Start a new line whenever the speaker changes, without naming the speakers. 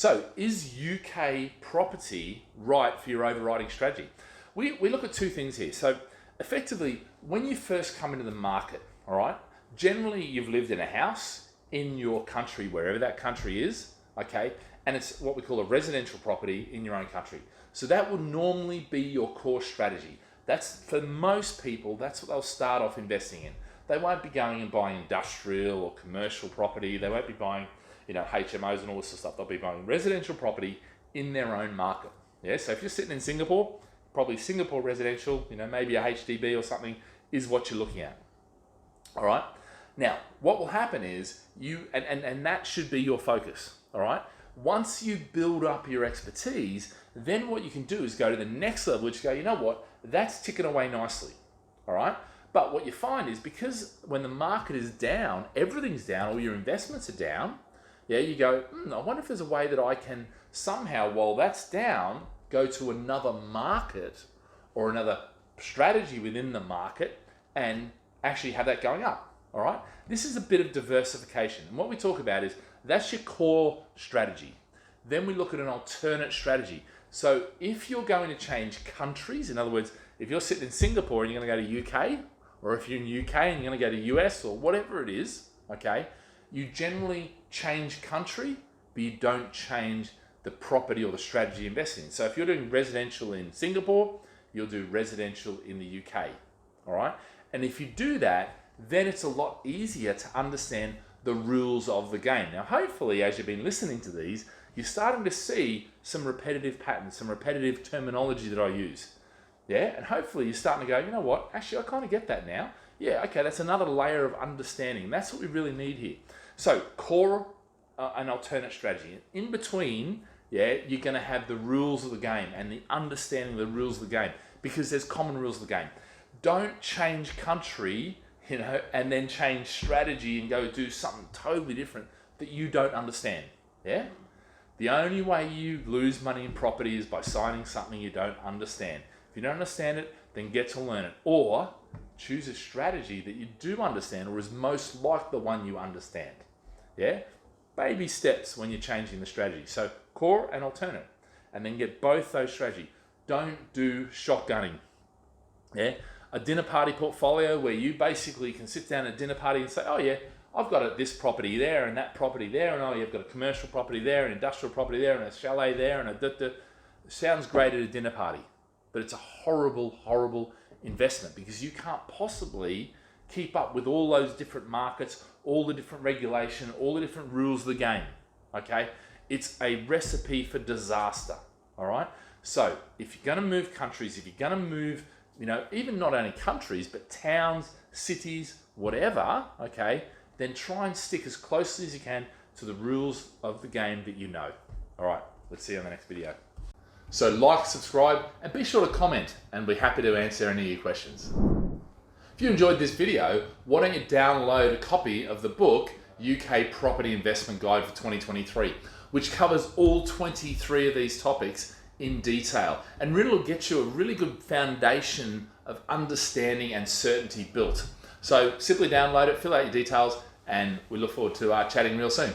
So is UK property right for your overriding strategy? We look at two things here. So effectively, when you first come into the market, all right, generally you've lived in a house in your country, wherever that country is, okay, and it's what we call a residential property in your own country. So that would normally be your core strategy. That's, for most people, that's what they'll start off investing in. They won't be going and buying industrial or commercial property. They won't be buying, HMOs and all this sort of stuff. They'll be buying residential property in their own market. Yeah. So if you're sitting in Singapore, probably Singapore residential, maybe a HDB or something is what you're looking at. All right. Now, what will happen is and that should be your focus. All right. Once you build up your expertise, then what you can do is go to the next level, which go, you know what, that's ticking away nicely. All right. But what you find is, because when the market is down, everything's down, all your investments are down. Yeah, you go, I wonder if there's a way that I can somehow, while that's down, go to another market or another strategy within the market and actually have that going up. All right. This is a bit of diversification. And what we talk about is that's your core strategy. Then we look at an alternate strategy. So if you're going to change countries, in other words, if you're sitting in Singapore and you're going to go to UK, or if you're in UK and you're going to go to US or whatever it is, okay, you generally change country, but you don't change the property or the strategy you invest in. So if you're doing residential in Singapore, you'll do residential in the UK, all right? And if you do that, then it's a lot easier to understand the rules of the game. Now, hopefully, as you've been listening to these, you're starting to see some repetitive patterns, some repetitive terminology that I use. Yeah, and hopefully you're starting to go, you know what, actually I kind of get that now. Yeah, okay, that's another layer of understanding. That's what we really need here. So core and alternate strategy. In between, yeah, you're going to have the rules of the game and the understanding of the rules of the game, because there's common rules of the game. Don't change country, and then change strategy and go do something totally different that you don't understand. Yeah? The only way you lose money in property is by signing something you don't understand. If you don't understand it, then get to learn it. Or choose a strategy that you do understand or is most like the one you understand. Yeah? Baby steps when you're changing the strategy. So core and alternate. And then get both those strategies. Don't do shotgunning. Yeah? A dinner party portfolio where you basically can sit down at a dinner party and say, oh yeah, I've got this property there and that property there, and oh, you've got a commercial property there, an industrial property there, and a chalet there, and It sounds great at a dinner party, but it's a horrible, horrible investment, because you can't possibly keep up with all those different markets, all the different regulation, all the different rules of the game. Okay? It's a recipe for disaster. All right? So if you're going to move countries, if you're going to move, even not only countries, but towns, cities, whatever, okay, then try and stick as closely as you can to the rules of the game that you know. All right, let's see you on the next video. So like, subscribe, and be sure to comment, and we're happy to answer any of your questions. If you enjoyed this video, why don't you download a copy of the book, UK Property Investment Guide for 2023, which covers all 23 of these topics in detail, and really will get you a really good foundation of understanding and certainty built. So simply download it, fill out your details, and we look forward to chatting real soon.